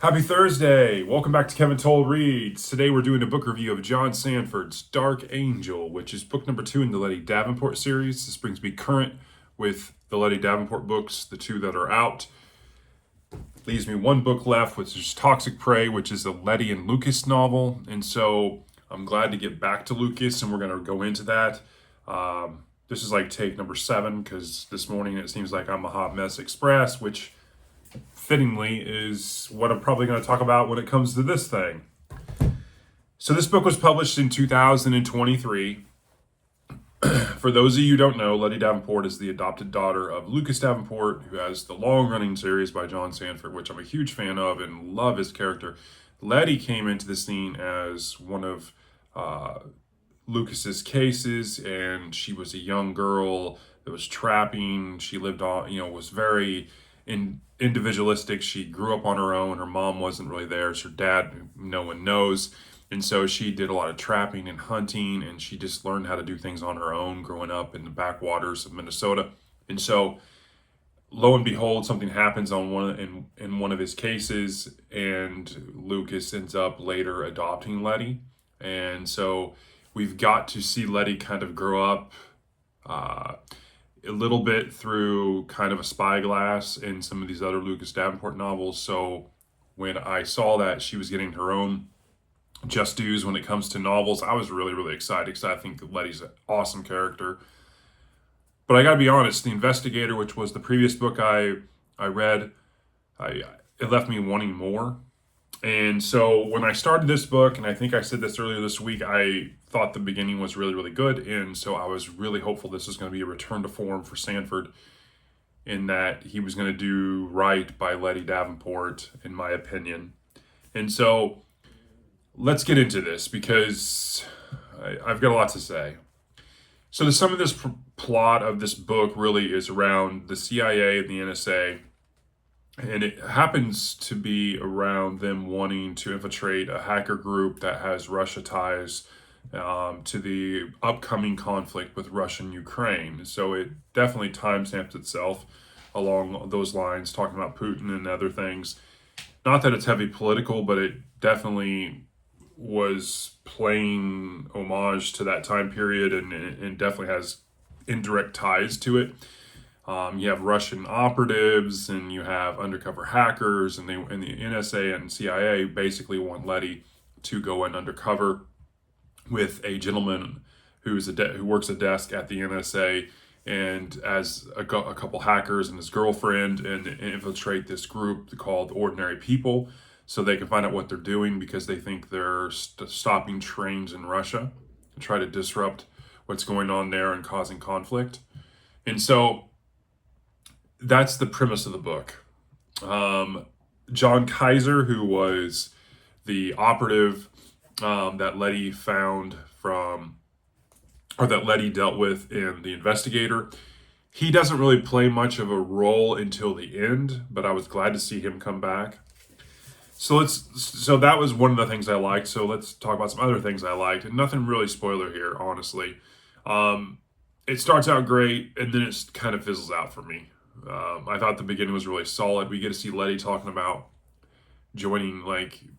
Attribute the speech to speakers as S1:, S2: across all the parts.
S1: Happy Thursday! Welcome back to Kevin Toll Reads. Today we're doing a book review of John Sandford's Dark Angel, which is book number 2 in the Letty Davenport series. This brings me current with the Letty Davenport books, the 2 that are out. Leaves me 1 book left, which is Toxic Prey, which is a Letty and Lucas novel. And so I'm glad to get back to Lucas, and we're going to go into that. This is like take number 7, because this morning it seems like I'm a hot mess express, which fittingly is what I'm probably going to talk about when it comes to this thing. So this book was published in 2023. For those of you who don't know, Letty Davenport is the adopted daughter of Lucas Davenport, who has the long-running series by John Sandford, which I'm a huge fan of and love his character. Letty came into the scene as one of Lucas's cases, and she was a young girl that was trapping. She lived on, was very individualistic. She grew up on her own. Her mom wasn't really there. So her dad, no one knows. And so she did a lot of trapping and hunting, and she just learned how to do things on her own growing up in the backwaters of Minnesota. And so lo and behold, something happens on in one of his cases, and Lucas ends up later adopting Letty. And so we've got to see Letty kind of grow up a little bit through kind of a spyglass in some of these other Lucas Davenport novels. So when I saw that she was getting her own just dues when it comes to novels, I was really, really excited because I think Letty's an awesome character. But I gotta be honest, The Investigator, which was the previous book I read, it left me wanting more. And so when I started this book, and I think I said this earlier this week, I thought the beginning was really, really good. And so I was really hopeful this was going to be a return to form for Sandford, in that he was going to do right by Letty Davenport, in my opinion. And so let's get into this, because I've got a lot to say. So the sum of this plot of this book really is around the CIA and the NSA. And it happens to be around them wanting to infiltrate a hacker group that has Russia ties to the upcoming conflict with Russia and Ukraine. So it definitely timestamps itself along those lines, talking about Putin and other things. Not that it's heavy political, but it definitely was playing homage to that time period, and definitely has indirect ties to it. You have Russian operatives, and you have undercover hackers, and the NSA and CIA basically want Letty to go in undercover with a gentleman who works a desk at the NSA, and as a couple hackers and his girlfriend, and infiltrate this group called Ordinary People, so they can find out what they're doing, because they think they're stopping trains in Russia and try to disrupt what's going on there and causing conflict. And so that's the premise of the book. John Kaiser, who was the operative that Letty found that Letty dealt with in The Investigator, he doesn't really play much of a role until the end, but I was glad to see him come back. So that was one of the things I liked. So let's talk about some other things I liked, and nothing really spoiler here, honestly. It starts out great, and then it kind of fizzles out for me. I thought the beginning was really solid. We get to see Letty talking about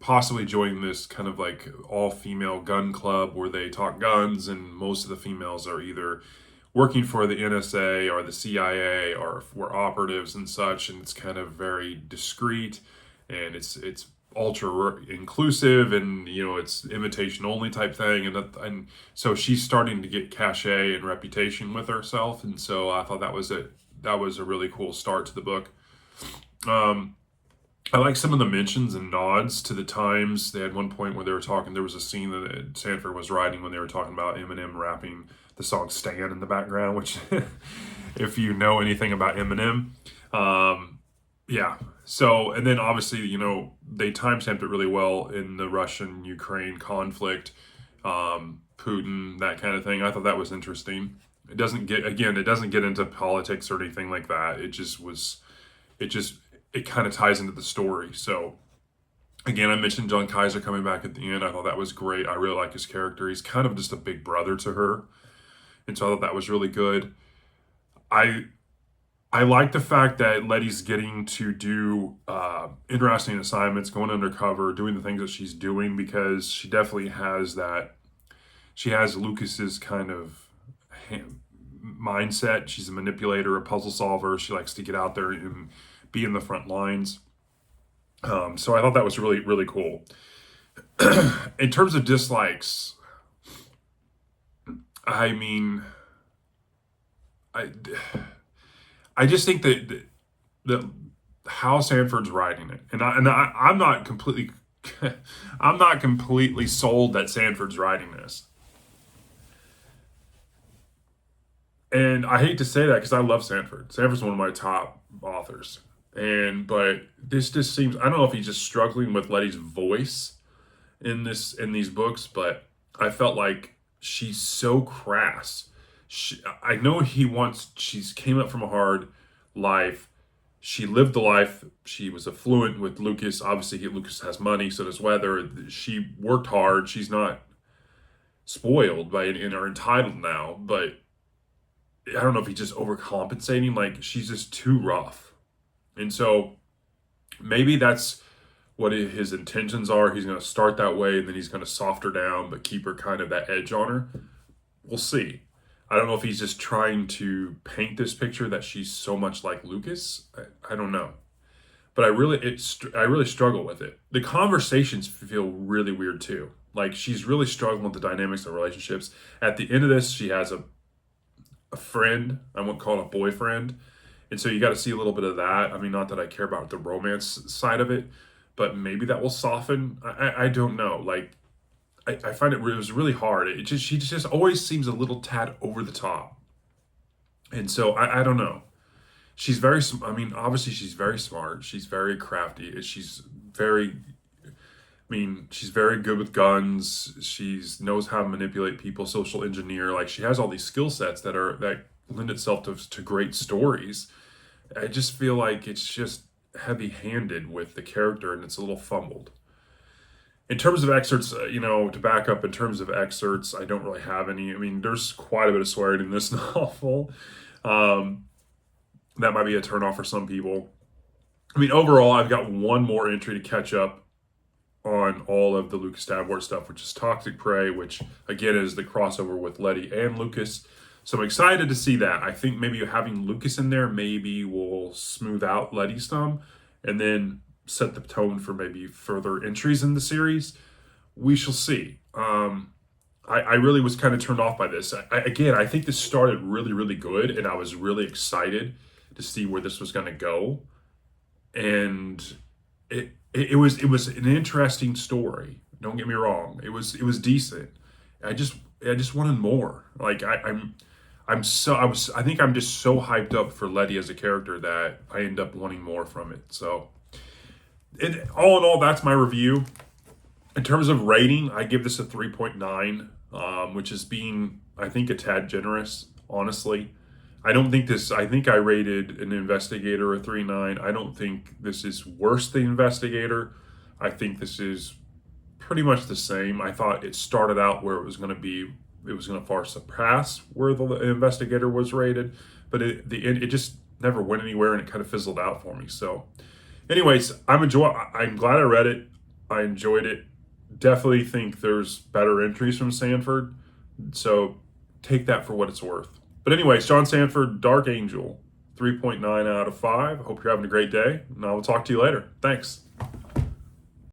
S1: possibly joining this kind of like all-female gun club where they talk guns, and most of the females are either working for the NSA or the CIA or were operatives and such, and it's kind of very discreet, and it's ultra inclusive, and it's invitation only type thing, and so she's starting to get cachet and reputation with herself, and so I thought that was a really cool start to the book. I like some of the mentions and nods to the times. They had one point where they were talking, there was a scene that Sandford was writing when they were talking about Eminem rapping the song Stan in the background, which if you know anything about Eminem, yeah. So, and then obviously, they timestamped it really well in the Russian-Ukraine conflict, Putin, that kind of thing. I thought that was interesting. It doesn't get into politics or anything like that. It kind of ties into the story. So again, I mentioned John Kaiser coming back at the end. I thought that was great. I really like his character. He's kind of just a big brother to her. And so I thought that was really good. I I like the fact that Letty's getting to do interesting assignments, going undercover, doing the things that she's doing, because she definitely has that. She has Lucas's kind of mindset. She's a manipulator, a puzzle solver. She likes to get out there and be in the front lines. So I thought that was really, really cool. In terms of dislikes, I mean, I I just think that how Sandford's writing it, I'm not completely I'm not completely sold that Sandford's writing this, and I hate to say that because I love Sandford. Sandford's one of my top authors, and but this just seems, I don't know if he's just struggling with Letty's voice in these books, but I felt like she's so crass. I know she's came up from a hard life. She lived the life. She was affluent with Lucas. Obviously, Lucas has money, so does Weather. She worked hard. She's not spoiled by it and are entitled now, but I don't know if he's just overcompensating. Like, she's just too rough. And so maybe that's what his intentions are. He's going to start that way, and then he's going to soft her down, but keep her kind of that edge on her. We'll see. I don't know if he's just trying to paint this picture that she's so much like Lucas. I don't know, but I really struggle with it. The conversations feel really weird too. Like, she's really struggling with the dynamics of relationships. At the end of this, she has a friend. I won't call it a boyfriend, and so you got to see a little bit of that. I mean, not that I care about the romance side of it, but maybe that will soften. I don't know. Like, I find it was really hard. She just always seems a little tad over the top, and so I don't know. She's very. I mean, obviously she's very smart. She's very crafty. She's very. I mean, she's very good with guns. She's knows how to manipulate people, social engineer. Like, she has all these skill sets that lend itself to great stories. I just feel like it's just heavy-handed with the character, and it's a little fumbled. In terms of excerpts, to back up, in terms of excerpts, I don't really have any. I mean, there's quite a bit of swearing in this novel. Um, that might be a turnoff for some people. I mean, overall, I've got one more entry to catch up on all of the Lucas Sandford stuff, which is Toxic Prey, which, again, is the crossover with Letty and Lucas. So I'm excited to see that. I think maybe having Lucas in there maybe will smooth out Letty some, and then set the tone for maybe further entries in the series. We shall see. I really was kind of turned off by this. Again, I think this started really, really good, and I was really excited to see where this was going to go. And it was an interesting story. Don't get me wrong. It was decent. I just wanted more. Like, I think I'm just so hyped up for Letty as a character that I end up wanting more from it. So, all in all, that's my review. In terms of rating, I give this a 3.9, which is being, I think, a tad generous, honestly. I think I rated an Investigator a 3.9. I don't think this is worse than Investigator. I think this is pretty much the same. I thought it started out where it was going to far surpass where the Investigator was rated, but it just never went anywhere, and it kind of fizzled out for me. So, anyways, I'm glad I read it. I enjoyed it. Definitely think there's better entries from Sandford, so take that for what it's worth. But anyways, John Sandford, Dark Angel, 3.9 out of 5. Hope you're having a great day, and I will talk to you later. Thanks.